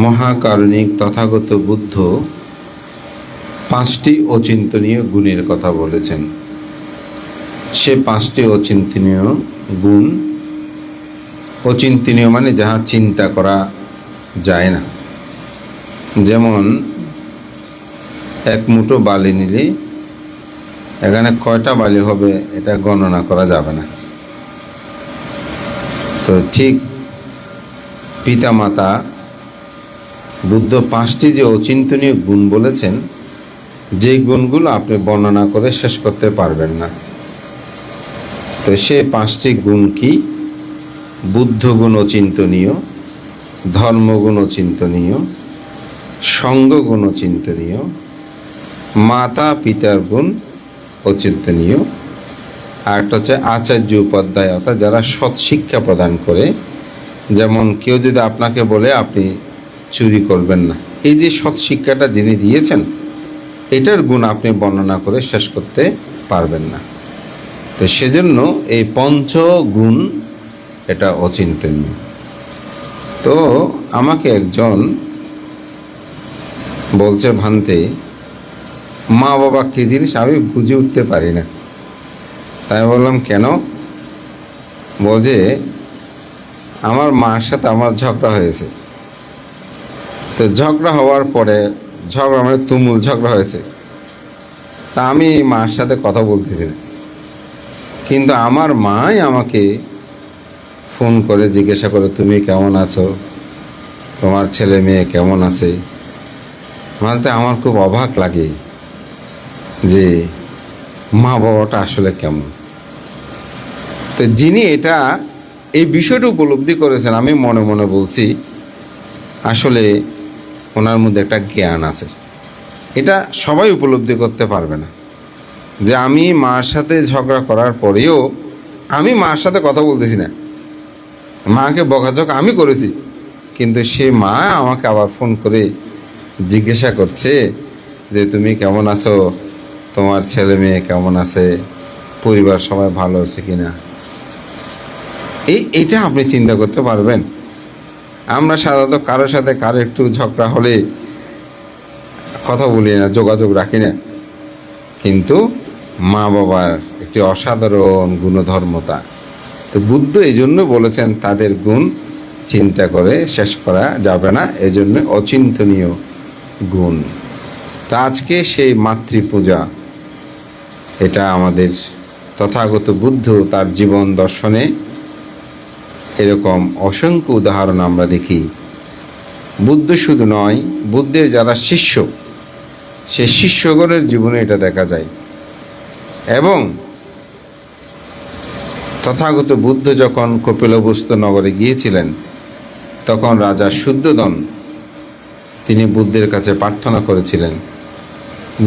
মহাকারণিক তথাগত বুদ্ধ 5টি অচিন্তনীয় গুণের কথা বলেছেন। সে 5টি অচিন্তনীয় গুণ, অচিন্তনীয় মানে যাহা চিন্তা করা যায় না। যেমন এক মুঠো বালি নিলে এখানে কয়টা বালি হবে এটা গণনা করা যাবে না। তো ঠিক পিতামাতা বুদ্ধ 5টি যে অচিন্তনীয় গুণ বলেছেন, যে গুণগুলো আপনি বর্ণনা করে শেষ করতে পারবেন না। তো সে 5টি গুণ কি? বুদ্ধ গুণ অচিন্তনীয়, ধর্মগুণ অচিন্তনীয়, সঙ্গ গুণ অচিন্তনীয়, মাতা পিতার গুণ অচিন্তনীয়, আর একটা হচ্ছে আচার্য উপাধ্যায়, অর্থাৎ যারা সৎ শিক্ষা প্রদান করে। যেমন কেউ যদি আপনাকে বলে আপনি চুরি করবেন না, এই যে সৎ শিক্ষাটা যিনি দিয়েছেন, এটার গুণ আপনি বর্ণনা করে শেষ করতে পারবেন না। তো সেজন্য এই পঞ্চগুণ এটা অচিন্তনীয়। তো আমাকে একজন বলছে, ভান্তে মা বাবা কী জিনিস আমি বুঝে উঠতে পারি না। তাই বললাম, কেন? বলছে আমার মার সাথে আমার ঝগড়া হয়েছে। তো ঝগড়া হওয়ার পরে, ঝগড়া মানে তুমুল ঝগড়া হয়েছে, তা আমি মার সাথে কথা বলতেছি না, কিন্তু আমার মাই আমাকে ফোন করে জিজ্ঞাসা করে তুমি কেমন আছো, তোমার ছেলে মেয়ে কেমন আছে। মানে আমার খুব অবাক লাগে যে মা বাবাটা আসলে কেমন। তো যিনি এই বিষয়টা উপলব্ধি করেছেন, আমি মনে মনে বলছি আসলে ওনার মধ্যে একটা জ্ঞান আছে। এটা সবাই উপলব্ধি করতে পারবে না, যে আমি মার সাথে ঝগড়া করার পরেও আমি মার সাথে কথা বলতেছি না, মাকে বকাঝকা আমি করেছি, কিন্তু সে মা আমাকে আবার ফোন করে জিজ্ঞাসা করছে যে তুমি কেমন আছো, তোমার ছেলে মেয়ে কেমন আছে, পরিবার সবাই ভালো আছে কিনা। এইটা আপনি চিন্তা করতে পারবেন? আমরা সাধারণত কারোর সাথে কারো একটু ঝগড়া হলে কথা বলি না, যোগাযোগ রাখি না, কিন্তু মা বাবার একটি অসাধারণ গুণধর্মতা। তো বুদ্ধ এই জন্য বলেছেন তাদের গুণ চিন্তা করে শেষ করা যাবে না, এই জন্য অচিন্তনীয় গুণ। তা আজকে সেই মাতৃপূজা, এটা আমাদের তথাগত বুদ্ধ তার জীবন দর্শনে এরকম অসংখ্য উদাহরণ আমরা দেখি। বুদ্ধ শুধু নয়, বুদ্ধের যারা শিষ্য, সে শিষ্যগণের জীবনে এটা দেখা যায়। এবং তথাগত বুদ্ধ যখন কপিলবস্তু নগরে গিয়েছিলেন, তখন রাজা শুদ্ধোদন তিনি বুদ্ধের কাছে প্রার্থনা করেছিলেন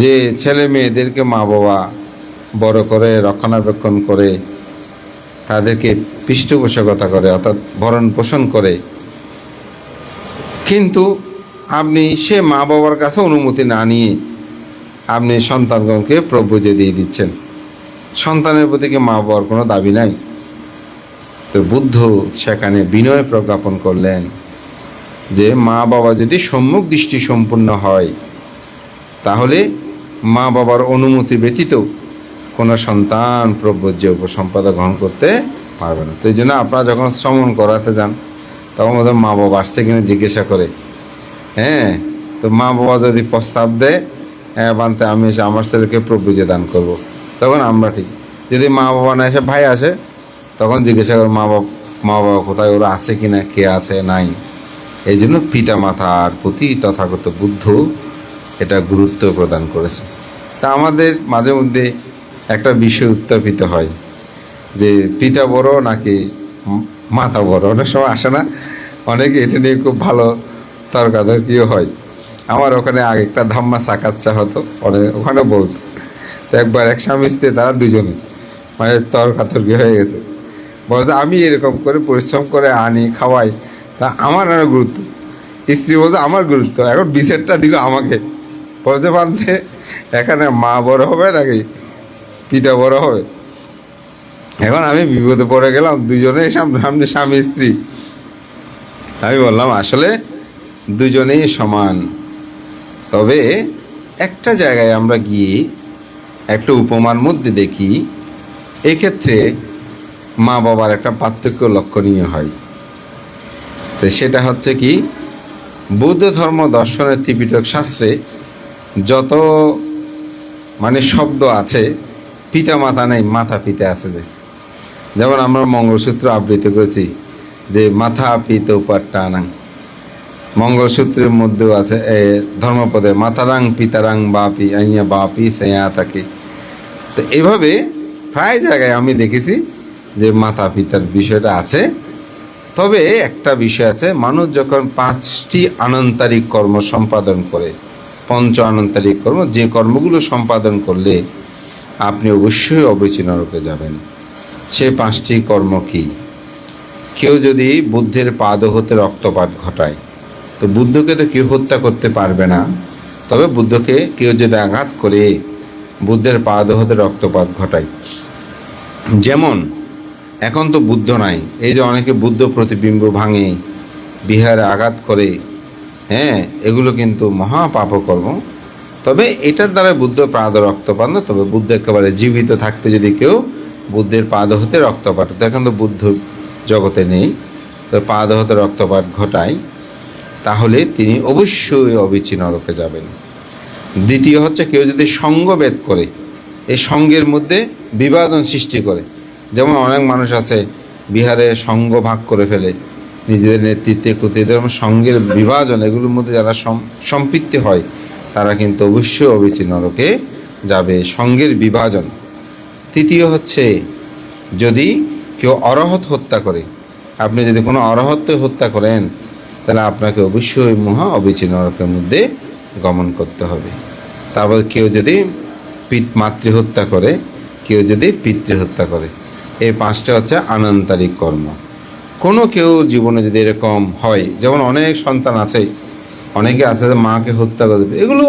যে ছেলে মেয়েদেরকে মা বাবা বড় করে, রক্ষণাবেক্ষণ করে, তাদেরকে পৃষ্ঠপোষকতা করে, অর্থাৎ ভরণ পোষণ করে, কিন্তু আপনি সে মা বাবার কাছে অনুমতি না নিয়ে আপনি সন্তানগণকে প্রভুজে দিয়ে দিচ্ছেন। সন্তানের প্রতি কি মা বাবার কোনো দাবি নাই? তো বুদ্ধ সেখানে বিনয় প্রজ্ঞাপন করলেন যে মা বাবা যদি সম্মুখ দৃষ্টি সম্পূর্ণ হয়, তাহলে মা বাবার অনুমতি ব্যতীত কোনো সন্তান প্রব্রজ্য উপসম্পদা গ্রহণ করতে পারবে না। তো এই জন্য আপনারা যখন শ্রমণ করাতে যান, তখন ওদের মা বাবা আসছে কিনা জিজ্ঞাসা করে। তো মা বাবা যদি প্রস্তাব দেয়, বানতে আমি এসে আমার ছেলেকে প্রভুজে দান করব, তখন আমরা ঠিক। যদি মা বাবা না এসে ভাই আসে, তখন জিজ্ঞাসা করে মা বাবা কোথায়, ওরা আছে কিনা, কে আছে নাই। এই জন্য পিতা মাতার প্রতি তথাগত বুদ্ধ এটা গুরুত্ব প্রদান করেছে। তা আমাদের মাঝে মধ্যে একটা বিষয় উত্থাপিত হয় যে পিতা বড় নাকি মাতা বড়, অনেক সময় আসে না, অনেকে এটা নিয়ে খুব ভালো তর্কাতর্কিও হয়। আমার ওখানে আগে একটা ধাম্মা সাকাচ্চা হতো, ওখানে বলতো। তো একবার এক স্বামী স্ত্রী, তারা দুজনে মানে তর্কাতর্কি হয়ে গেছে। বলতে আমি এরকম করে পরিশ্রম করে আনি, খাওয়াই, তা আমার আরও গুরুত্ব। স্ত্রী বলতে আমার গুরুত্ব, এখন বিচারটা দিল আমাকে। বলতে পারতে এখানে মা বড় হবে নাকি পিতা বড় হবে? এখন আমি বিপদে পড়ে গেলাম, দুজনে সামনে স্বামী স্ত্রী। আমি বললাম আসলে দুজনেই সমান। তবে একটা জায়গায় আমরা গিয়ে একটা উপমার মধ্যে দেখি, এক্ষেত্রে মা বাবার একটা পার্থক্য লক্ষণীয় হয়। তো সেটা হচ্ছে কি, বৌদ্ধ ধর্ম দর্শনের ত্রিপিটক শাস্ত্রে যত শব্দ আছে, পিতা মাতা নেই, মাতা পিতা আছে। যেমন আমরা মঙ্গলসূত্র আবৃত্তি করেছি যে মাথা পিত উপাট্টানাং, মঙ্গলসূত্রের মধ্যেও আছে ধর্মপদে মাতারাং পিতারাং বাপি আইয়া বাপি সেয়া থাকে। তো এভাবে প্রায় জায়গায় আমি দেখেছি যে মাতা পিতার বিষয়টা আছে। তবে একটা বিষয় আছে, মানুষ যখন 5টি আনন্তারিক কর্ম সম্পাদন করে, পঞ্চ আনন্তারিক কর্ম, যে কর্মগুলো সম্পাদন করলে আপনি অবশ্যই অবৈচী নরকে যাবেন, সে 5টি কর্ম কি? কেউ যদি বুদ্ধের পাদ হতে রক্তপাত ঘটায়, তো বুদ্ধকে তো কেউ হত্যা করতে পারবে না। তবে বুদ্ধকে কেউ যদি আঘাত করে বুদ্ধের পাদ হতে রক্তপাত ঘটায়, যেমন এখন তো বুদ্ধ নাই, এই যে অনেকে বুদ্ধ প্রতিবিম্ব ভাঙে, বিহারে আঘাত করে, এগুলো কিন্তু মহাপাপকর্ম। তবে এটার দ্বারা বুদ্ধ পাদ রক্তপাত না, তবে বুদ্ধ একেবারে জীবিত থাকতে যদি কেউ বুদ্ধের পাদ হতে রক্তপাত, এখন তো বুদ্ধ জগতে নেই, তো পাদ হতে রক্তপাত ঘটায়, তাহলে তিনি অবশ্যই অবিচি নরকে যাবেন। দ্বিতীয় হচ্ছে, কেউ যদি সঙ্গভেদ করে, এই সঙ্গের মধ্যে বিভাজন সৃষ্টি করে, যেমন অনেক মানুষ আছে বিহারে সঙ্গ ভাগ করে ফেলে, নিজেদের নেতৃত্বে কর্তৃত্বের সঙ্গের বিভাজন, এগুলোর মধ্যে যারা সম্পৃক্ত হয় তারা কিন্তু অবশ্যই অবিচি নরকে যাবে, সঙ্গের বিভাজন। তৃতীয় হচ্ছে, যদি কেউ অরহত হত্যা করে, আপনি যদি কোনো অরহতকে হত্যা করেন, তাহলে আপনাকে অবশ্যই মহা অবিচি নরকের মধ্যে গমন করতে হবে। তারপর কেউ যদি মাতৃ হত্যা করে, কেউ যদি পিতৃ হত্যা করে, এই 5টা হচ্ছে আনন্তারিক কর্ম। কোনো কেউ জীবনে যদি এরকম হয়, যেমন অনেক সন্তান আছে, অনেকে আছে যে মাকে হত্যা করে দেবে, এগুলো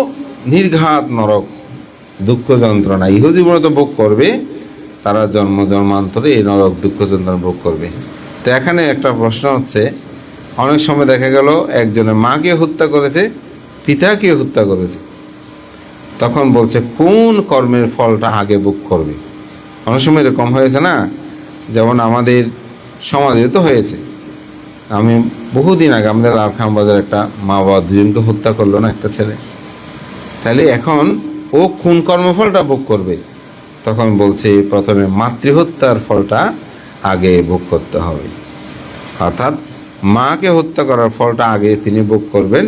নির্ঘাত নরক, দুঃখ যন্ত্রণা ইহ জীবনে তো ভোগ করবে, তারা জন্ম জন্মান্তরে এই নরক দুঃখ যন্ত্রণা ভোগ করবে। তো এখানে একটা প্রশ্ন হচ্ছে, অনেক সময় দেখা গেল একজনের মাকে হত্যা করেছে, পিতাকে হত্যা করেছে, তখন বলছে কোন কর্মের ফলটা আগে ভোগ করবে। অনেক সময় এরকম হয়েছে না, যেমন আমাদের সমাজে তো হয়েছে। আমি বহুদিন আগে আমাদের লালখান বাজার একটা মা বাবা দুজনকে হত্যা করলো না একটা ছেলে, তাহলে এখন ও কোন কর্মফলটা ভোগ করবে? তখন বলছে প্রথমে মাতৃহত্যার ফলটা আগে ভোগ করতে হবে, অর্থাৎ মাকে হত্যা করার ফলটা আগে তিনি ভোগ করবেন,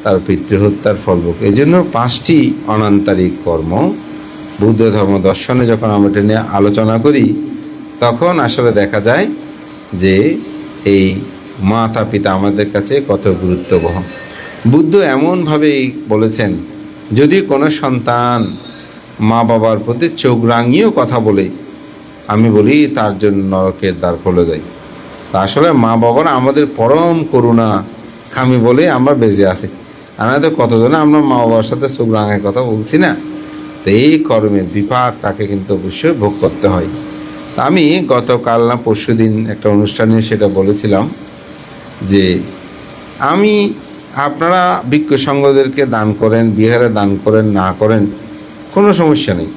তার পিতৃহত্যার ফল ভোগ। এই জন্য 5টি অনান্তরিক কর্ম বুদ্ধ ধর্ম দর্শনে যখন আমরা এটা নিয়ে আলোচনা করি, তখন আসলে দেখা যায় যে এই মাতা পিতা আমাদের কাছে কত গুরুত্ববহ। বুদ্ধ এমনভাবেই বলেছেন, যদি কোনো সন্তান মা বাবার প্রতি চোখ রাঙিয়েও কথা বলে, আমি বলি তার জন্য নরকের দ্বার খুলে যায়। তা আসলে মা বাবারা আমাদের পরম করুণা খামি বলে আমরা বেঁচে আছি, আর তো কতজনে আমরা মা বাবার সাথে চোখ রাঙায় কথা বলছি না। তো এই কর্মের বিপাক তাকে কিন্তু অবশ্যই ভোগ করতে হয়। তা আমি গতকাল না পরশু দিন একটা অনুষ্ঠানে সেটা বলেছিলাম যে আপনারা ভিক্ষু সংঘদেরকে দান করেন, বিহারে দান করেন, না করেন, কোনো সমস্যা নেই,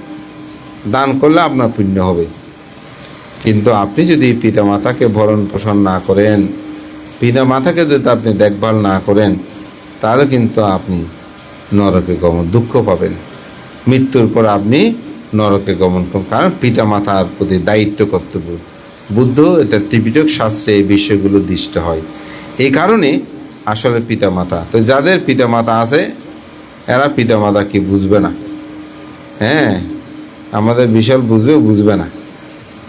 দান করলে আপনার পুণ্য হবে। কিন্তু আপনি যদি পিতামাতাকে ভরণ পোষণ না করেন, পিতামাতাকে যদি আপনি দেখভাল না করেন, তাহলে কিন্তু আপনি নরকে গমন, দুঃখ পাবেন। মৃত্যুর পর আপনি নরকে গমন করুন, কারণ পিতামাতার প্রতি দায়িত্ব কর্তব্য। বুদ্ধ এটা ত্রিপিটক শাস্ত্রে এই বিষয়গুলো দৃষ্ট হয়। এই কারণে আসলে পিতামাতা, তো যাদের পিতামাতা আছে এরা পিতামাতা কি বুঝবে না? আমাদের বিশাল বুঝবে না,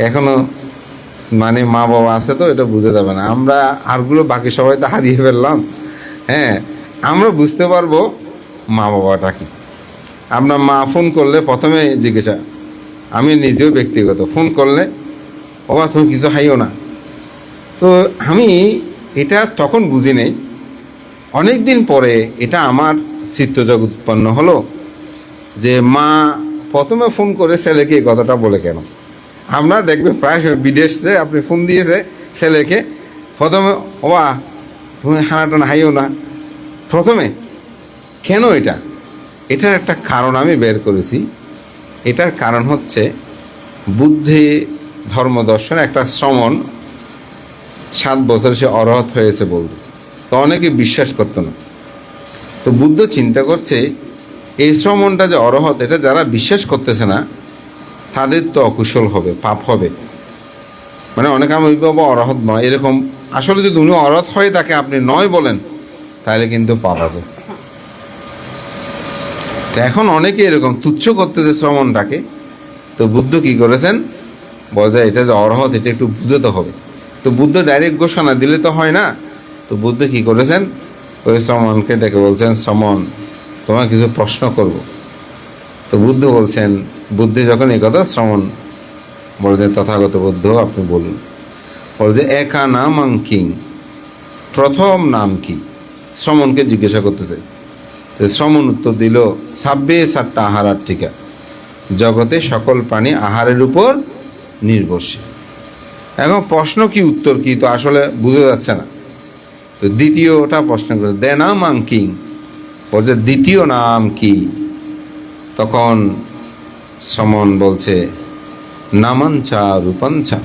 এখনো মা বাবা আছে, তো এটা বুঝে যাবে না। আমরা আরগুলো বাকি সবাই তো হারিয়ে ফেললাম। আমরা বুঝতে পারবো মা বাবাটা কি। আমরা মা ফোন করলে প্রথমে জিজ্ঞাসা, আমি নিজেও ব্যক্তিগত ফোন করলে, বাবা তুমি কিছু খাইও না, তো আমি এটা তখন বুঝি নেই, অনেক দিন পরে এটা আমার চিত্তযোগ উৎপন্ন হলো যে মা প্রথমে ফোন করে ছেলেকে এই কথাটা বলে কেন। আমরা দেখবে প্রায় বিদেশে আপনি ফোন দিয়েছে ছেলেকে, প্রথমে বাবা তুমি খানাটা হাইও না, প্রথমে কেন এটার একটা কারণ আমি বের করেছি। এটার কারণ হচ্ছে বুদ্ধি ধর্মদর্শন একটা শ্রমণ 7 বছর সে অরহত হয়েছে বলতো, তো অনেকে বিশ্বাস করতো না। তো বুদ্ধ চিন্তা করছে এই শ্রমণটা যে অরহত, এটা যারা বিশ্বাস করতেছে না তাদের তো অকুশল হবে, পাপ হবে। মানে অনেকে আমি বাবা অরহত নয় এরকম, আসলে যদি উনি অরহত হয়ে তাকে আপনি নয় বলেন তাহলে কিন্তু পাপ আছে। তো এখন অনেকে এরকম তুচ্ছ করতেছে শ্রমণটাকে। তো বুদ্ধ কি করেছেন, বলে এটা যে অরহত এটা একটু বুঝতে হবে। তো বুদ্ধ ডাইরেক্ট ঘোষণা দিলে তো হয় না। তো বুদ্ধ কি করেছেন, ওই শ্রমণকে ডেকে বলছেন, শ্রমণ তোমার কিছু প্রশ্ন করব। তো বুদ্ধ বলছেন, বুদ্ধি যখন এই কথা শ্রমণ বলছেন, তথাগত বুদ্ধ আপনি বলুন। বলছে একা নাম কিং, প্রথম নাম কি? শ্রমণকে জিজ্ঞাসা করতেছে। তো শ্রমণ উত্তর দিল, 26 আহারার টিকা, জগতে সকল প্রাণী আহারের উপর নির্ভরশীল। এখন প্রশ্ন কি উত্তর কি তো আসলে বুঝে যাচ্ছে না। তো দ্বিতীয়টা প্রশ্ন করে দে নাম কিং, বলছে দ্বিতীয় নাম কি? তখন শ্রমণ বলছে নামাঞ্চা রূপাঞ্চা,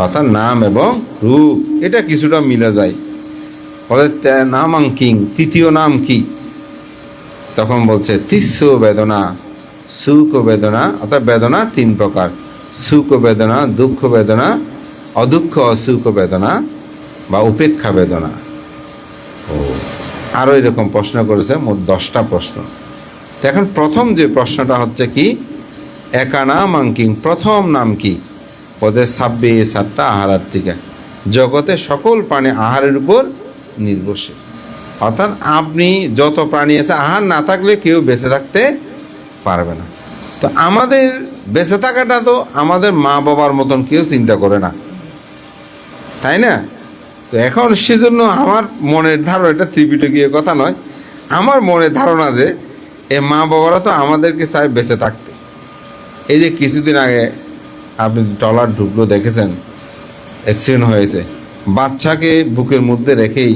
অর্থাৎ নাম এবং রূপ এটা কিছুটা মিলে যায়। বলে নামাং কিং, তৃতীয় নাম কি? তখন বলছে তিস্য বেদনা, সুখ বেদনা, অর্থাৎ বেদনা 3 প্রকার, সুখ বেদনা, দুঃখ বেদনা, অদুঃখ অসুখ বেদনা বা উপেক্ষা বেদনা। ও আরও এরকম প্রশ্ন করেছে, মোট 10টা প্রশ্ন। তো এখন প্রথম যে প্রশ্নটা হচ্ছে কি, একা নাম কিং, প্রথম নাম কি? পদে 26 আহারার টিকা, জগতে সকল প্রাণী আহারের উপর নির্ভরশীল। অর্থাৎ আপনি যত প্রাণী আছে আহার না থাকলে কেউ বেঁচে থাকতে পারবে না। তো আমাদের বেঁচে থাকাটা তো আমাদের মা বাবার মতন কেউ চিন্তা করে না, তাই না? তো এখন সেজন্য আমার মনের ধারণা, এটা ত্রিপিটকীয় কথা নয়, আমার মনের ধারণা যে এ মা বাবারা তো আমাদেরকে চায় বেঁচে থাকতে। এই যে কিছুদিন আগে আপনি ট্রলার ঢুকলো দেখেছেন, অ্যাক্সিডেন্ট হয়েছে, বাচ্চাকে বুকের মধ্যে রেখেই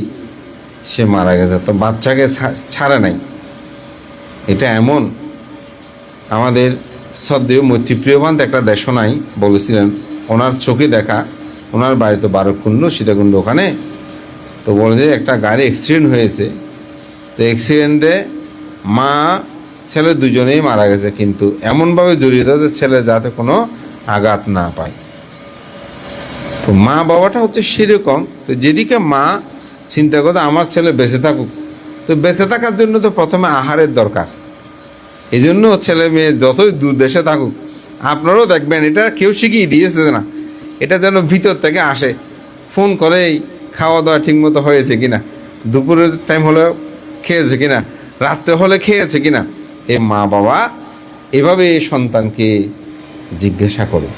সে মারা গেছে। তো বাচ্চাকে ছাড়ে নাই। এটা এমন, আমাদের শ্রদ্ধেয় মৈত্রীপ্রিয়বান্ত একটা দেশনাই বলেছিলেন, ওনার চোখে দেখা, ওনার বাড়ি তো বারকুণ্ড সীতাকুণ্ড ওখানে। তো বলে যে একটা গাড়ি অ্যাক্সিডেন্ট হয়েছে, তো অ্যাক্সিডেন্টে মা ছেলে দুজনেই মারা গেছে, কিন্তু এমনভাবে জড়িত যে ছেলে যাতে কোনো আঘাত না পায়। তো মা বাবাটা হচ্ছে সেরকম। তো যেদিকে মা চিন্তা করতে আমার ছেলে বেঁচে থাকুক, তো বেঁচে থাকার জন্য তো প্রথমে আহারের দরকার। এই জন্য ছেলে মেয়ে যতই দূর দেশে থাকুক, আপনারাও দেখবেন এটা কেউ শিখিয়ে দিয়েছে না, এটা যেন ভিতর থেকে আসে, ফোন করেই খাওয়া দাওয়া ঠিকমতো হয়েছে কিনা, দুপুরের টাইম হলে খেয়েছে কিনা, রাত্রে হলে খেয়েছে কিনা, এ মা বাবা এভাবে সন্তানকে জিজ্ঞাসা করে।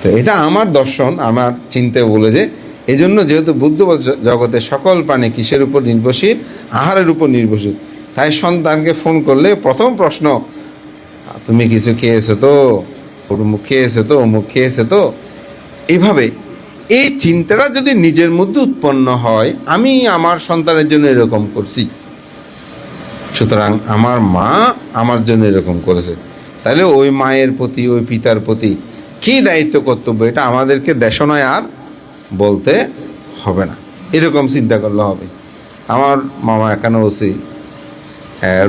তো এটা আমার দর্শন, আমার চিন্তায় বলে যে এই জন্য যেহেতু বুদ্ধ বলছে জগতে সকল প্রাণী কিসের উপর নির্ভরশীল, আহারের উপর নির্ভরশীল, তাই সন্তানকে ফোন করলে প্রথম প্রশ্ন, তুমি কিছু খেয়েছো তো, অমুক খেয়েছো তো, অমুক খেয়েছো তো। এইভাবে এই চিন্তাটা যদি নিজের মধ্যে উৎপন্ন হয়, আমি আমার সন্তানের জন্য এরকম করছি, সুতরাং আমার মা আমার জন্য এরকম করেছে, তাহলে ওই মায়ের প্রতি, ওই পিতার প্রতি কী দায়িত্ব কর্তব্য, এটা আমাদেরকে দেশনায় আর বলতে হবে না, এরকম চিন্তা করলে হবে। আমার মামা এখানে ওসি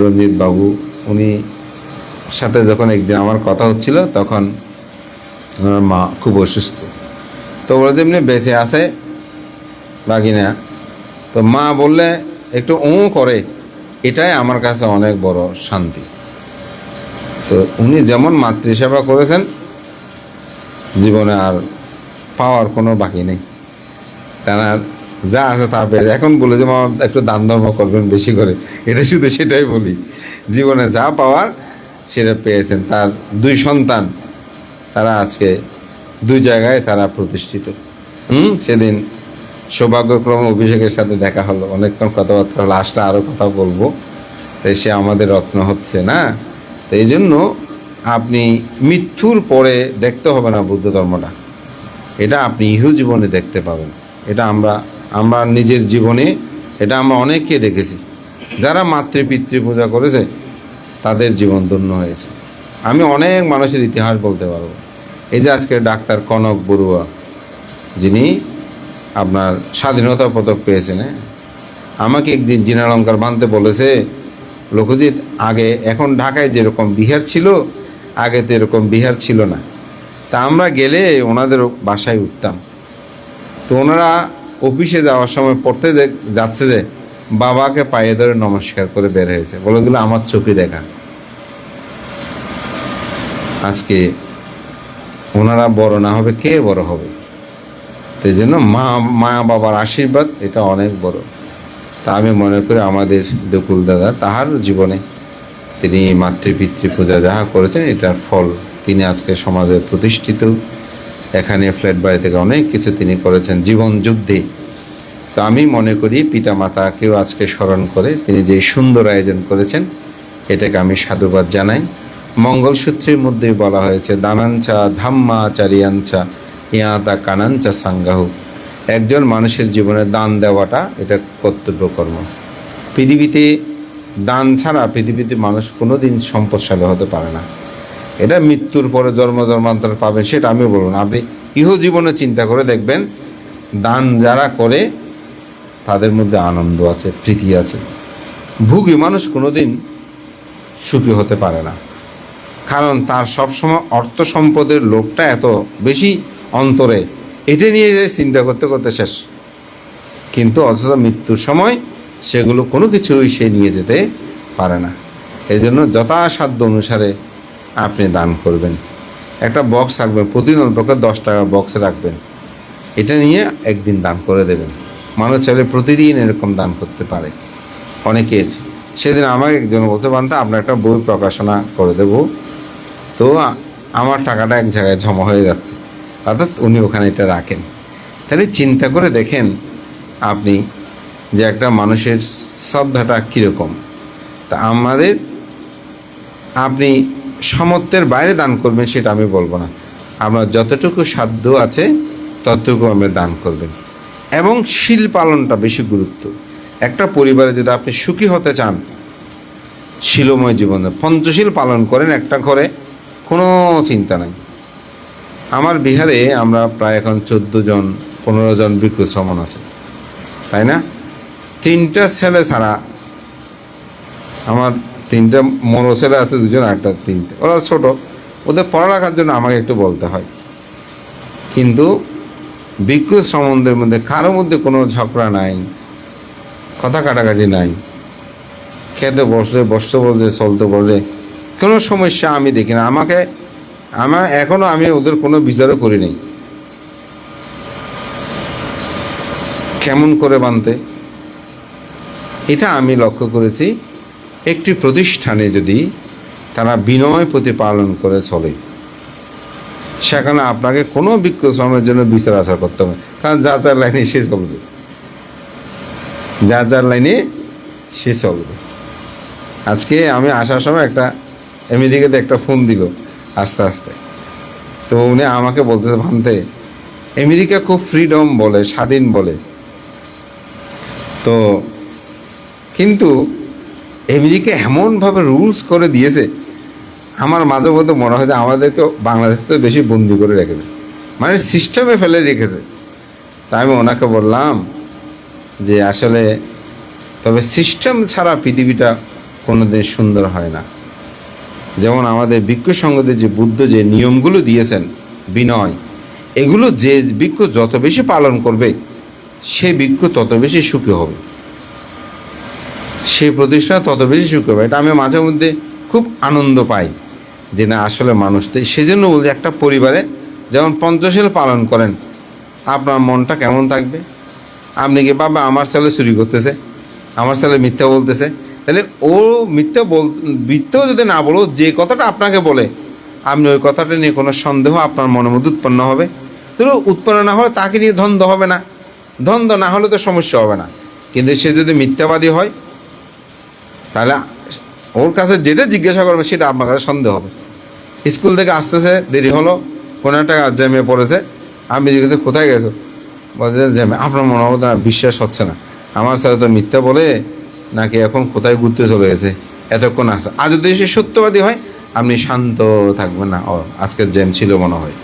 রঞ্জিত বাবু, উনি সাথে যখন একদিন আমার কথা হচ্ছিল, তখন আমার মা খুব অসুস্থ। তো বলে যেমনি বেঁচে আছে বাকি না, তো মা বললে একটু করে, এটাই আমার কাছে অনেক বড় শান্তি। তো উনি যেমন মাতৃসেবা করেছেন, জীবনে আর পাওয়ার কোনো বাকি নেই, তার যা আছে তা পেয়ে। এখন বলে যে মা একটু দান ধর্ম করবেন বেশি করে, এটা শুধু সেটাই বলি, জীবনে যা পাওয়ার সেটা পেয়েছেন। তার 2 সন্তান, তারা আজকে 2 জায়গায় তারা প্রতিষ্ঠিত। সেদিন সৌভাগ্যক্রমে অভিষেকের সাথে দেখা হলো, অনেকক্ষণ কথাবার্তা হলো, আসলে আরও কথা বলবো, তাই সে আমাদের রত্ন হচ্ছে না। তো এই জন্য আপনি মৃত্যুর পরে দেখতে হবে না বুদ্ধ ধর্মটা, এটা আপনি ইহ জীবনে দেখতে পাবেন। এটা আমরা নিজের জীবনে এটা আমরা অনেককে দেখেছি। যারা মাতৃপিতৃ পূজা করেছে তাদের জীবন ধন্য হয়েছে। আমি অনেক মানুষের ইতিহাস বলতে পারবো। এই যে আজকে ডাক্তার কনক বড়ুয়া, যিনি আপনার স্বাধীনতা পদক পেয়েছেন, আমাকে একদিন জিনালঙ্কার বাঁধতে বলেছে, লোকজিৎ, আগে এখন ঢাকায় যেরকম বিহার ছিল, আগে তো এরকম বিহার ছিল না। তা আমরা গেলে ওনাদের বাসায় উঠতাম, তো ওনারা অফিসে যাওয়ার সময় পড়তে যাচ্ছে যে বাবাকে পায়ে ধরে নমস্কার করে বের হয়েছে। বলেগুলো আমার চোখে দেখা। আজকে ওনারা বড় না হবে কে বড় হবে? তো এই জন্য মা বাবার আশীর্বাদ এটা অনেক বড়। তা আমি মনে করি আমাদের দুকুল দাদা তাহার জীবনে তিনি মাতৃপিতৃ পূজা যাহা করেছেন এটার ফল। তিনি আজকে সমাজে প্রতিষ্ঠিত, এখানে ফ্ল্যাট বাড়ি থেকে অনেক কিছু তিনি করেছেন জীবন যুদ্ধে। তো আমি মনে করি পিতা মাতাকেও আজকে স্মরণ করে তিনি যে সুন্দর আয়োজন করেছেন এটাকে আমি সাধুবাদ জানাই। মঙ্গলসূত্রের মধ্যেই বলা হয়েছে দানাঞ্চা ধাম্মা চারিয়াঞ্চা ইয়াতা কানাঞ্চা সাঙ্গাহু। একজন মানুষের জীবনে দান দেওয়াটা এটা কর্তব্য কর্ম। পৃথিবীতে দান ছাড়া পৃথিবীতে মানুষ কোনো দিন সম্পদশালী হতে পারে না। এটা মৃত্যুর পরে জন্মান্তর পাবেন সেটা আমি বলবো না। আপনি ইহজীবনে চিন্তা করে দেখবেন, দান যারা করে তাদের মধ্যে আনন্দ আছে, প্রীতি আছে। ভোগী মানুষ কোনোদিন সুখী হতে পারে না, কারণ তার সবসময় অর্থ সম্পদের লোভটা এত বেশি অন্তরে, এটা নিয়ে যে চিন্তা করতে করতে শেষ। কিন্তু অথচ মৃত্যুর সময় সেগুলো কোনো কিছুই সে নিয়ে যেতে পারে না। এই জন্য যথাসাধ্য অনুসারে আপনি দান করবেন। একটা বক্স রাখবেন, প্রতিদিন পক্ষে 10 টাকা বক্সে রাখবেন, এটা নিয়ে একদিন দান করে দেবেন। মানুষ চাইলে প্রতিদিন এরকম দান করতে পারে অনেকের। সেদিন আমাকে একজন বলতে পারতাম আপনার একটা বই প্রকাশনা করে দেব, তো আমার টাকাটা এক জায়গায় জমা হয়ে যাচ্ছে, অর্থাৎ উনি ওখানে এটা রাখেন। তাহলে চিন্তা করে দেখেন আপনি যে একটা মানুষের শ্রদ্ধাটা কীরকম। তা আমাদের আপনি সামর্থ্যের বাইরে দান করবেন সেটা আমি বলবো না, আপনার যতটুকু সাধ্য আছে ততটুকু আপনি দান করবেন। এবং শীল পালনটা বেশি গুরুত্ব। একটা পরিবারে যদি আপনি সুখী হতে চান, শীলময় জীবনে পঞ্চশীল পালন করেন একটা ঘরে, কোনো চিন্তা নাই। আমার বিহারে আমরা প্রায় এখন 14 জন 15 জন ভিক্ষু শ্রমণ আছে, তাই না? 3টা ছেলে ছাড়া, আমার 3টা বড় ছেলে আছে 2জন, একটা 3টে, ওরা ছোট, ওদের পড়ালেখার জন্য আমাকে একটু বলতে হয়। কিন্তু ভিক্ষু শ্রমণদের মধ্যে কারোর মধ্যে কোনো ঝগড়া নাই, কথা কাটাকাটি নাই, খেতে বসলে বসতে বললে চলতে বললে কোনো সমস্যা আমি দেখি না। আমার এখনও আমি ওদের কোনো বিচারও করি নাই কেমন করে বানতে। এটা আমি লক্ষ্য করেছি, একটি প্রতিষ্ঠানে যদি তারা বিনয় প্রতিপালন করে চলে, সেখানে আপনাকে কোনো ভিক্ষু শ্রমের জন্য বিচার আচার করতে হবে, কারণ যার যার লাইনে সে চলবে, যার যার লাইনে সে চলবে। আজকে আমি আসার সময় একটা আমেরিকাতে একটা ফোন দিল আস্তে আস্তে, তো উনি আমাকে বলতেছে ভাবতে আমেরিকা খুব ফ্রিডম বলে, স্বাধীন বলে, তো কিন্তু আমেরিকা এমনভাবে রুলস করে দিয়েছে, আমার মাঝে মধ্যে মনে হয় যে আমাদেরকে বাংলাদেশ থেকে বেশি বন্দি করে রেখেছে, মানে সিস্টেমে ফেলে রেখেছে। তাই আমি ওনাকে বললাম যে আসলে তবে সিস্টেম ছাড়া পৃথিবীটা কোনোদিন সুন্দর হয় না। যেমন আমাদের ভিক্ষু সঙ্গদের যে বুদ্ধ যে নিয়মগুলো দিয়েছেন, বিনয়, এগুলো যে ভিক্ষু যত বেশি পালন করবে সে ভিক্ষু তত বেশি সুখী হবে, সেই প্রতিষ্ঠান তত বেশি সুখী হবে। এটা আমি মাঝে মধ্যে খুব আনন্দ পাই যে না আসলে মানুষদের, সেজন্য বলছি একটা পরিবারে যেমন পঞ্চশীল পালন করেন, আপনার মনটা কেমন থাকবে? আপনি কি বাবা আমার ছেলে চুরি করতেছে, আমার ছেলে মিথ্যা বলতেছে, তাহলে ও মিথ্যাও যদি না বলো, যে কথাটা আপনাকে বলে আপনি ওই কথাটা নিয়ে কোনো সন্দেহ আপনার মনের মধ্যে উৎপন্ন হবে। তো উৎপন্ন না হলে তাকে নিয়ে দ্বন্দ্ব হবে না, দ্বন্দ্ব না হলে তো সমস্যা হবে না। কিন্তু সে যদি মিথ্যাবাদী হয় তাহলে ওর কাছে যেটা জিজ্ঞাসা করবে সেটা আপনার কাছে সন্দেহ হবে। স্কুল থেকে আসতেছে দেরি হলো, কোনো একটা জ্যামে পড়েছে, আমি জিজ্ঞেস কোথায় গেছো, বলছে জ্যামে, আপনার মনে হবে না, বিশ্বাস হচ্ছে না, আমার স্যার তো মিথ্যা বলে নাকি এখন কোথায় ঘুরতে চলে গেছে, এতক্ষণ আসে। আর যদি সে সত্যবাদী হয়, আপনি শান্ত থাকবেন না, ও আজকের জ্যাম ছিল মনে হয়।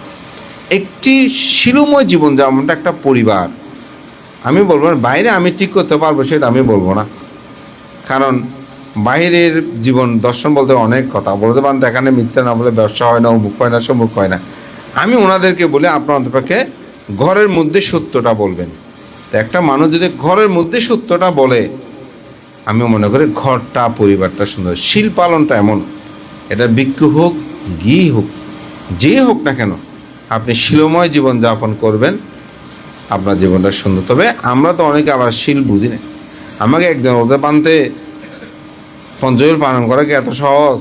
একটি শিলময় জীবন যেমনটা একটা পরিবার, আমি বলবো না বাইরে আমি ঠিক করতে পারবো সেটা আমি বলবো না, কারণ বাইরের জীবন দর্শন বলতে অনেক কথা বলতে পারেন, এখানে মিথ্যা না বলে ব্যবসা হয় না, অমুক হয় না, সমুক হয় না। আমি ওনাদেরকে বলে আপনার অন্তপক্ষে ঘরের মধ্যে সত্যটা বলবেন। তো একটা মানুষ যদি ঘরের মধ্যে সত্যটা বলে, আমি মনে করি ঘরটা পরিবারটা সুন্দর। শিল পালনটা এমন, এটা ভিক্ষু হোক, ঘি হোক, যে হোক না কেন, আপনি শিলময় জীবন যাপন করবেন, আপনার জীবনটা সুন্দর। তবে আমরা তো অনেকে আবার শিল বুঝি না। আমাকে একজন ওদের বানতে পঞ্চশীল পালন করা কি এত সহজ?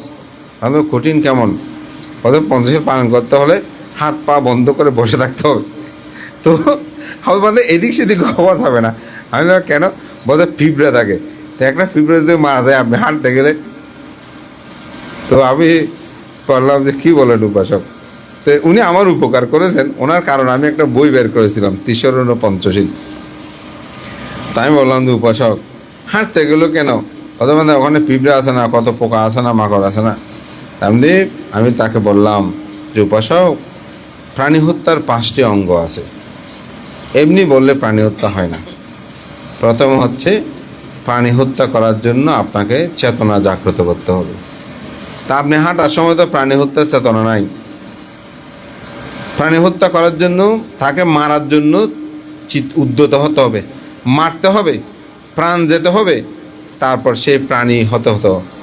আমাদের কঠিন কেমন? ওদের পঞ্চশীল পালন করতে হলে হাত পা বন্ধ করে বসে থাকতে হবে। তো হাত বাঁধে এদিক সেদিক হওয়া যাবে না। আমি কেন বলতে পিঁপড়ে থাকে, তো একটা পিঁপড়ে যদি মারা যায় আপনি হাঁটতে গেলে। তো আমি বললাম যে কী বলেন উপাসক, তো উনি আমার উপকার করেছেন, ওনার কারণ আমি একটা বই বের করেছিলাম ত্রিশরণ পঞ্চশীল। তাই আমি বললাম যে উপাসক হাঁটতে গেলো কেন, কত মানে ওখানে পিঁপড়ে আসে না, কত পোকা আসে না, মাকড় আসে না। আমি তাকে বললাম যে উপাসক, প্রাণী হত্যার 5টি অঙ্গ আছে। এমনি বললে প্রাণী হত্যা হয় না। প্রথম হচ্ছে প্রাণী হত্যা করার জন্য আপনাকে চেতনা জাগ্রত করতে হবে। তা আপনি হাঁটার সময় তো প্রাণী হত্যার চেতনা নাই। প্রাণী হত্যা করার জন্য, তাকে মারার জন্য উদ্যত হতে হবে, মারতে হবে, প্রাণ যেতে হবে, তারপর সেই প্রাণী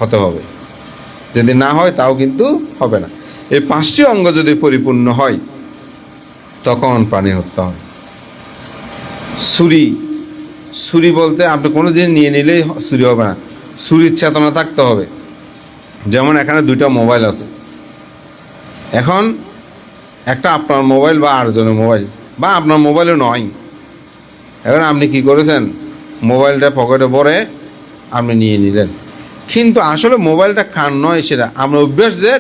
হতে হবে। যদি না হয় তাও কিন্তু হবে না। এই 5টি অঙ্গ যদি পরিপূর্ণ হয় তখন প্রাণী হত্যা হয়। ছুরি বলতে আপনি কোনো দিন নিয়ে নিলেই ছুরি হবে না, ছুরির চেতনা থাকতে হবে। যেমন এখানে 2টা মোবাইল আছে, এখন একটা আপনার মোবাইল বা আরেকজনের মোবাইল, বা আপনার মোবাইলও নয়। এখন আপনি কি করেছেন, মোবাইলটা পকেটে ভরে আপনি নিয়ে নিলেন, কিন্তু আসলে মোবাইলটা কার নয় সেটা আমরা অভ্যাস যে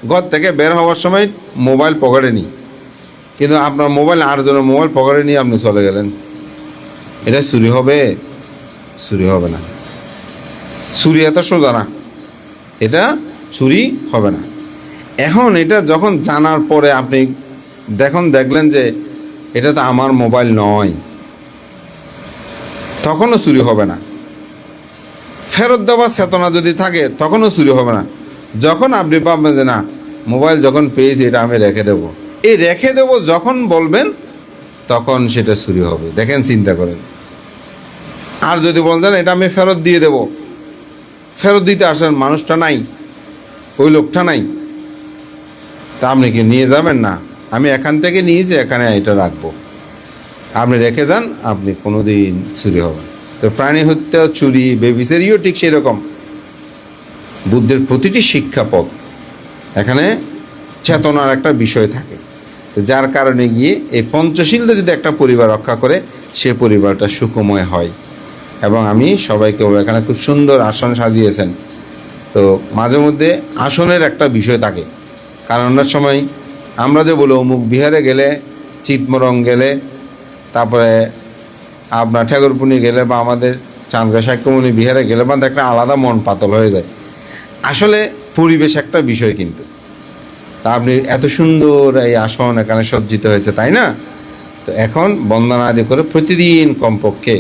ঘর থেকে বের হওয়ার সময় মোবাইল পকেটে নিই, কিন্তু আপনার মোবাইল আরেকজনের মোবাইল পকেটে নিয়ে আপনি চলে গেলেন। এটা চুরি হবে? চুরি হবে না। চুরি এত সোজা না, এটা চুরি হবে না। এখন এটা যখন জানার পরে আপনি দেখলেন যে এটা তো আমার মোবাইল নয়, তখনও চুরি হবে না। ফেরত দেওয়ার চেতনা যদি থাকে তখনও চুরি হবে না। যখন আপনি ভাববেন যে না, মোবাইল যখন পেয়েছি এটা আমি রেখে দেবো, এই রেখে দেবো যখন বলবেন তখন সেটা চুরি হবে। দেখেন, চিন্তা করেন। আর যদি বলতেন এটা আমি ফেরত দিয়ে দেব, ফেরত দিতে আসেন মানুষটা নাই, ওই লোকটা নাই, তা আপনি কি নিয়ে যাবেন? না, আমি এখান থেকে নিয়েছি, এখানে এটা রাখবো, আপনি রেখে যান, আপনি কোনো দিন চুরি হবে। তো প্রাণী হত্যা, চুরি, বেবিচারিও ঠিক সেরকম। বুদ্ধের প্রতিটি শিক্ষাপদ এখানে চেতনার একটা বিষয় থাকে। তো যার কারণে গিয়ে এই পঞ্চশীলটা যদি একটা পরিবার রক্ষা করে, সে পরিবারটা সুখময় হয়। এবং আমি সবাইকে এখানে খুব সুন্দর আসন সাজিয়েছেন। তো মাঝে মধ্যে আসনের একটা বিষয় থাকে, কারণ অনেক সময় আমরা যে বলি অমুক বিহারে গেলে, চিতমরং গেলে, তারপরে আপনার ঠাকুরপুনি গেলে, বা আমাদের চাঁদগা সাক্ষ্যমণি বিহারে গেলে, বা একটা আলাদা মন পাতল হয়ে যায়। আসলে পরিবেশ একটা বিষয়, কিন্তু তা আপনি এত সুন্দর এই আসন এখানে সজ্জিত হয়েছে, তাই না? তো এখন বন্দনা আদি করে প্রতিদিন কমপক্ষে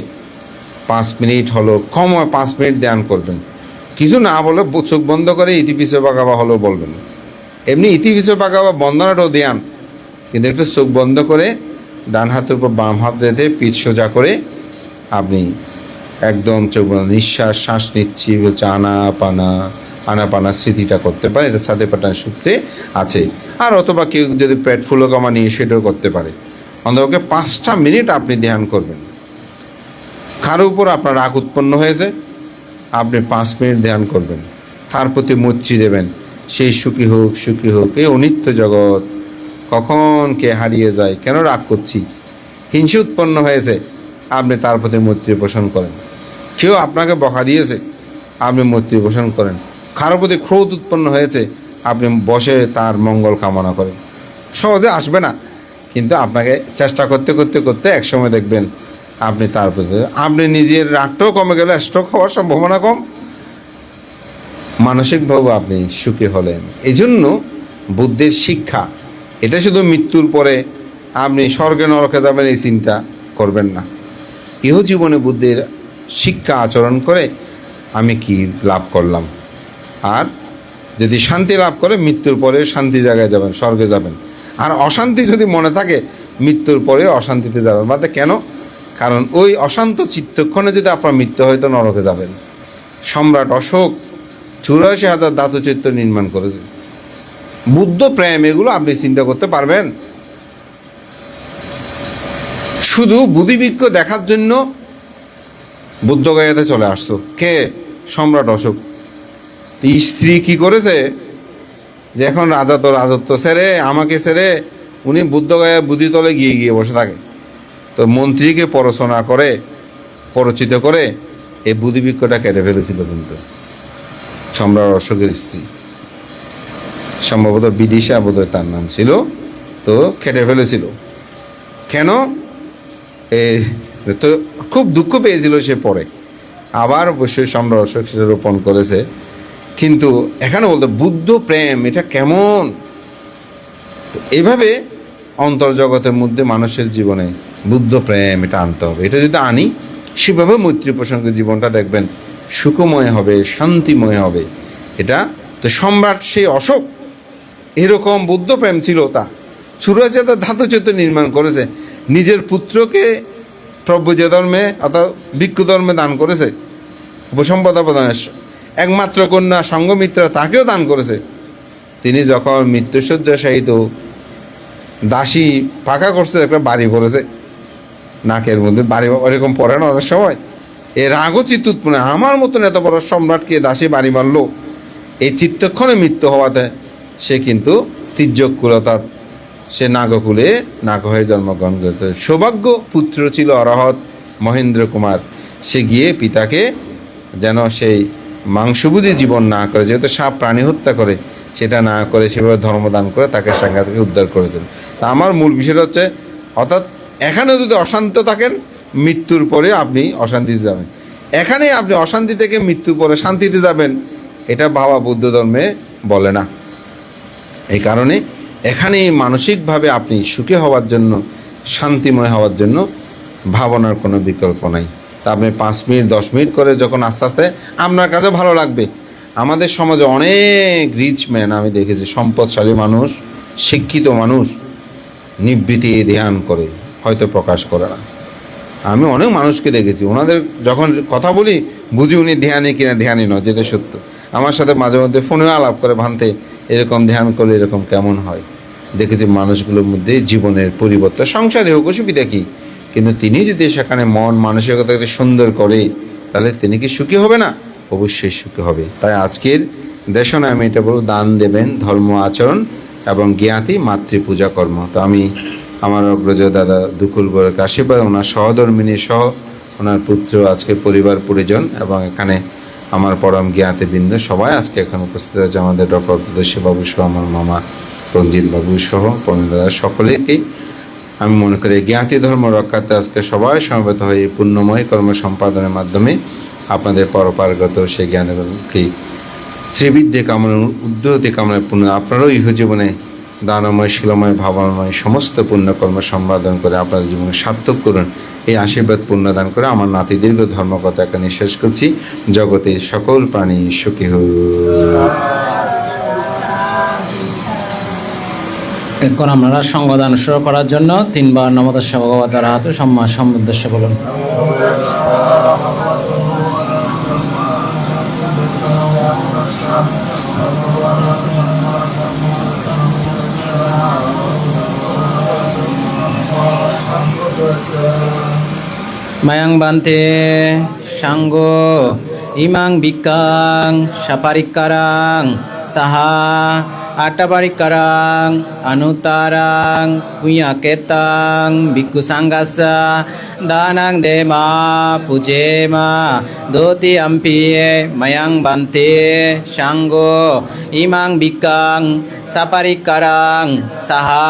5 মিনিট হলো, কম হয় 5 মিনিট ধ্যান করবেন। কিছু না বলে চোখ বন্ধ করে ইতিপিছে বাগাবা হলেও বলবেন। এমনি ইতিপিছে বাগাবা বন্দনাটাও ধ্যান, কিন্তু একটু চোখ বন্ধ করে ডান হাতের উপর বাম হাত রেখে পিঠ সোজা করে আপনি একদম চোখ বন্ধ, নিঃশ্বাস, শ্বাস নিচ্ছি বলছে আনাপানা স্মৃতিটা করতে পারে। এটা সাথে পাঠান সূত্রে আছে। আর অথবা কেউ যদি পেট ফুলো কামা নিয়ে সেটাও করতে পারে। অন্তপক্ষে 5টা মিনিট আপনি ধ্যান করবেন। কারো উপর আপনার রাগ উৎপন্ন হয়েছে, আপনি 5 মিনিট ধ্যান করবেন, তার প্রতি মৈত্রী দেবেন। সেই সুখী হোক, এই অনিত্য জগৎ কখন কে হারিয়ে যায়, কেন রাগ করছি, হিংসা উৎপন্ন হয়েছে, আপনি তার প্রতি মৈত্রী পোষণ করেন। কেউ আপনাকে বকা দিয়েছে, আপনি মৈত্রী পোষণ করেন। কারো প্রতি ক্রোধ উৎপন্ন হয়েছে, আপনি বসে তার মঙ্গল কামনা করেন। সহজে আসবে না, কিন্তু আপনাকে চেষ্টা করতে একসময় দেখবেন আপনি তারপরে আপনি নিজের রাগটাও কমে গেলে স্ট্রোক হওয়ার সম্ভাবনা কম, মানসিকভাবে আপনি সুখী হলেন। এই জন্য বুদ্ধের শিক্ষা এটা শুধু মৃত্যুর পরে আপনি স্বর্গে নরকে যাবেন এই চিন্তা করবেন না। ইহ জীবনে বুদ্ধের শিক্ষা আচরণ করে আমি কি লাভ করলাম, আর যদি শান্তি লাভ করে মৃত্যুর পরে শান্তি জায়গায় যাবেন, স্বর্গে যাবেন। আর অশান্তি যদি মনে থাকে মৃত্যুর পরে অশান্তিতে যাবেন। বাদে কেন? কারণ ওই অশান্ত চিত্তক্ষণে যদি আপনার মৃত্যু হয় তো নরকে যাবেন। সম্রাট অশোক 84,000 ধাতু চিত্র নির্মাণ করেছে। বুদ্ধ প্রেম এগুলো আপনি চিন্তা করতে পারবেন? শুধু বুদ্ধিবৃক্ষ দেখার জন্য বুদ্ধগয়াতে চলে আসছো। কে? সম্রাট অশোক। স্ত্রী কি করেছে যে এখন রাজা তো রাজত্ব ছেড়ে আমাকে ছেড়ে উনি বুদ্ধগয়া বুদ্ধিতলে গিয়ে গিয়ে বসে থাকে। তো মন্ত্রীকে পড়াশোনা করে পরিচিত করে এই বুদ্ধিবৃক্ষটা কেটে ফেলেছিল কিন্তু সম্রাট অশোকের স্ত্রী, সম্ভবত বিদিশা বোধহয় তার নাম ছিল। তো কেটে ফেলেছিল কেন? তো খুব দুঃখ পেয়েছিল সে। পরে আবার অবশ্যই সম্রাট অশোক সেটা রোপণ করেছে। কিন্তু এখানে বলতে বুদ্ধ প্রেম এটা কেমন, এইভাবে অন্তর্জগতের মধ্যে মানুষের জীবনে বুদ্ধ প্রেম এটা আনতে হবে। এটা যদি আনি সেভাবে মৈত্রী প্রসঙ্গের জীবনটা দেখবেন সুখময় হবে, শান্তিময় হবে। এটা তো সম্রাট সেই অশোক এরকম বুদ্ধ প্রেম ছিল। তা সুরাচাঁদ ধাতু চিত্র নির্মাণ করেছে, নিজের পুত্রকে প্রভুজে ধর্মে অর্থাৎ ভিক্ষু ধর্মে দান করেছে, উপসম্পদা প্রদানের একমাত্র কন্যা সঙ্গমিত্রা তাকেও দান করেছে। তিনি যখন মৃত্যুসজ্জা শায়িত দাসী পাকা করছে, একটা বাড়ি করেছে নাকের মধ্যে, বাড়ি এরকম পড়ে না অনেক সময়। এ রাগও চিত্ত উৎপন্ন, আমার মতন এত বড় সম্রাটকে দাসী বাড়ি মারল। এই চিত্তক্ষণে মৃত্যু হওয়াতে সে কিন্তু তির্যকুলতা, সে নাগকুলে নাগ হয়ে জন্মগ্রহণ করতে। সৌভাগ্য পুত্র ছিল অরহৎ মহেন্দ্র কুমার। সে গিয়ে পিতাকে যেন সেই মাংসভোজী জীবন না করে, যেহেতু সাপ প্রাণী হত্যা করে, সেটা না করে সেভাবে ধর্মদান করে তাকে সাংঘা থেকে উদ্ধার করেছেন। তা আমার মূল বিষয়টা হচ্ছে, অর্থাৎ এখানে যদি অশান্ত থাকেন মৃত্যুর পরে আপনি অশান্তিতে যাবেন, এখানে আপনি অশান্তি থেকে মৃত্যুর পরে শান্তিতে যাবেন, এটা বাবা বুদ্ধ ধর্মে বলে না। এই কারণে এখানে মানসিকভাবে আপনি সুখী হওয়ার জন্য, শান্তিময় হওয়ার জন্য ভাবনার কোনো বিকল্প নাই। তা আপনি 5 মিনিট 10 মিনিট করে যখন আস্তে আস্তে আপনার কাছে ভালো লাগবে। আমাদের সমাজে অনেক রিচ ম্যান আমি দেখেছি, সম্পদশালী মানুষ, শিক্ষিত মানুষ নিবৃত্তি ধ্যান করে, হয়তো প্রকাশ করে না। আমি অনেক মানুষকে দেখেছি, ওনাদের যখন কথা বলি বুঝি উনি ধ্যানে কিনা, ধ্যানই নয়, যেটা সত্য। আমার সাথে মাঝে মধ্যে ফোনেও আলাপ করে, ভানতে এরকম ধ্যান করলে এরকম কেমন হয়। দেখেছি মানুষগুলোর মধ্যে জীবনের পরিবর্তন, সংসারে হোক অসুবিধা কী, কিন্তু তিনি যদি সেখানে মন মানসিকতাকে সুন্দর করে তাহলে তিনি কি সুখী হবে না? অবশ্যই সুখী হবে। তাই আজকের দেশনে আমি এটা বলব, দান দেবেন, ধর্ম আচরণ এবং জ্ঞাতি মাতৃপূজা কর্ম। তো আমি আমার অগ্রজ দাদা দুকুল বরের আশীর্বাদ, ওনার সহধর্মিনী সহ ওনার পুত্র, আজকে পরিবার পরিজন এবং এখানে আমার পরম জ্ঞাতিবৃন্দ সবাই আজকে এখানে উপস্থিত আছে। আমাদের ডক্টর অর্থদর্শী বাবু সহ, আমার মামা রঞ্জিত বাবু সহ পরম দাদা, সকলেকেই আমি মনে করি জ্ঞাতি ধর্ম রক্ষার্থে আজকে সবাই সমবেত হয়ে এই পুণ্যময় কর্ম সম্পাদনের মাধ্যমে আপনাদের পরপারগত সেই জ্ঞানকে শ্রীবিদ্যে কামনা, উদ্ধরতি কামনায় পূর্ণ, আপনারাও ইহজীবনে দানময়, শিলময়, ভাবনাময় সমস্ত পুণ্যকর্ম সম্পাদন করে আপনাদের জীবনে সার্থক করুন। এই আশীর্বাদ পুণ্যদান করে আমার নাতি দীর্ঘ ধর্মকথা এখানে শেষ করছি। জগতের সকল প্রাণী সুখী হোক। এখন আপনারা সঙ্গদান শুরু করার জন্য 3 বার নমঃ ভগবতে আরহাতু সম্মা সম্বুদ্ধস্য বলুন। মায়াং বান্তে সাঙ্গ ইমাং বিকাং সাপারিকারাং সাহা আটাবারিকারাং আনুতারাং পুয়াকেতাং ভিক্ষু সাঙ্গাসা দানাং দেমা পূজেমা ধোতি আম্পিয়ে মায়াং বান্তে সাঙ্গ ইমাং বিকাং সাপারিকারাং Saha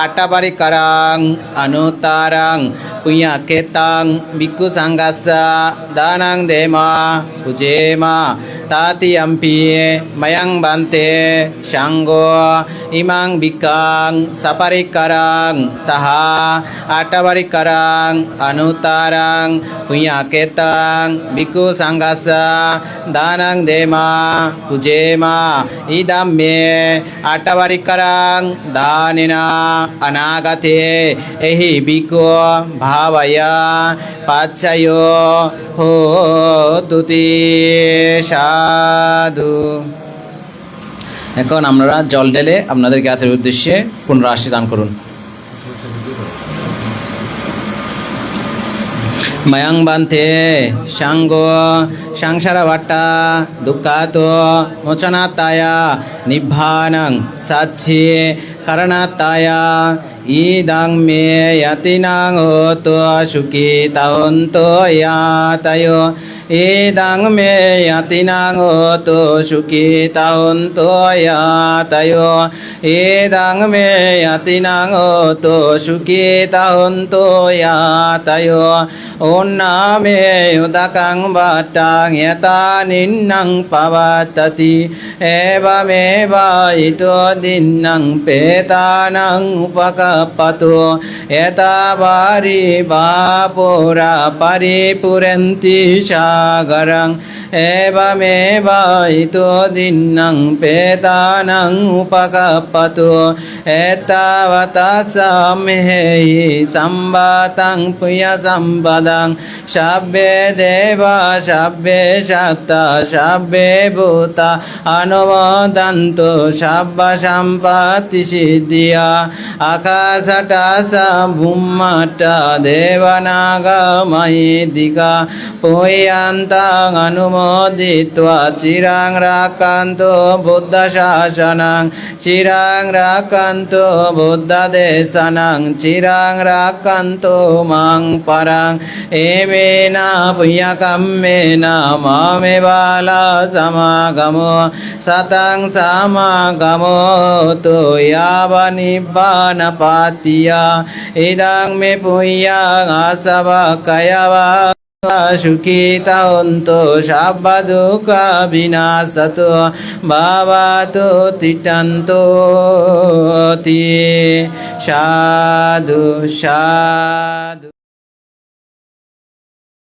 আটাবারিকারাং আনুতারাং punya ketang bhikkhu sanghassa danang dema pujema tati ampi mayang bante shanggo imang bikang saparikarang saha atavarikarang anutarang punya ketang bhikkhu sanghassa danang dema pujema idam me atavarikarang danina anagate ehi bhikkhu bhavaya pachayo hotuti সাধু। এখন আপনারা জল ঢেলে আপনাদের জ্ঞাতের উদ্দেশ্যে পুনরাশি দান করুন। মায়াং বান্তে সাঙ্গ সংসারা ভাট্টা দুঃখাতো মোচনাতায়া নিব্বানাং সাচ্ছি কারণাতায়া ইদাং মে ইয়াতিনাং হোতো সুখী তাহন্ত ইয়াতায় ইদাং মে ইয়াতিনাং হোতো সুখী তাহন্ত ইয়াতায় ইদাং মে ইয়াতিনাং হোতো সুখী তাহন্ত ইয়াতায় ওন্নামে উদাকাং বাটাং yata ninnang pavatati evameva ito dinnang petanang upakappato yata vari vapura paripurenti sagarang evameva ito dinnang petanang upakappato etavata samhehi sambatang puya sambadang sabbe deva sabbe satta sabbe bhuta anumodanto sabba sampatti siddhya akasata sambhummata devanaga mahidika puyantang anumoditva cirang rakanto buddha shasanang cirang rakanto buddha desanang cirang rakanto mang parang emena punya kammena mame bala samagamo satang samagamo to yava nibbana patiya idang me punya asava kayava সুখিতা অন্ত সাব্বাদুকা বিনাশাত বাবাতো তিটান্ত সাধু সাধু।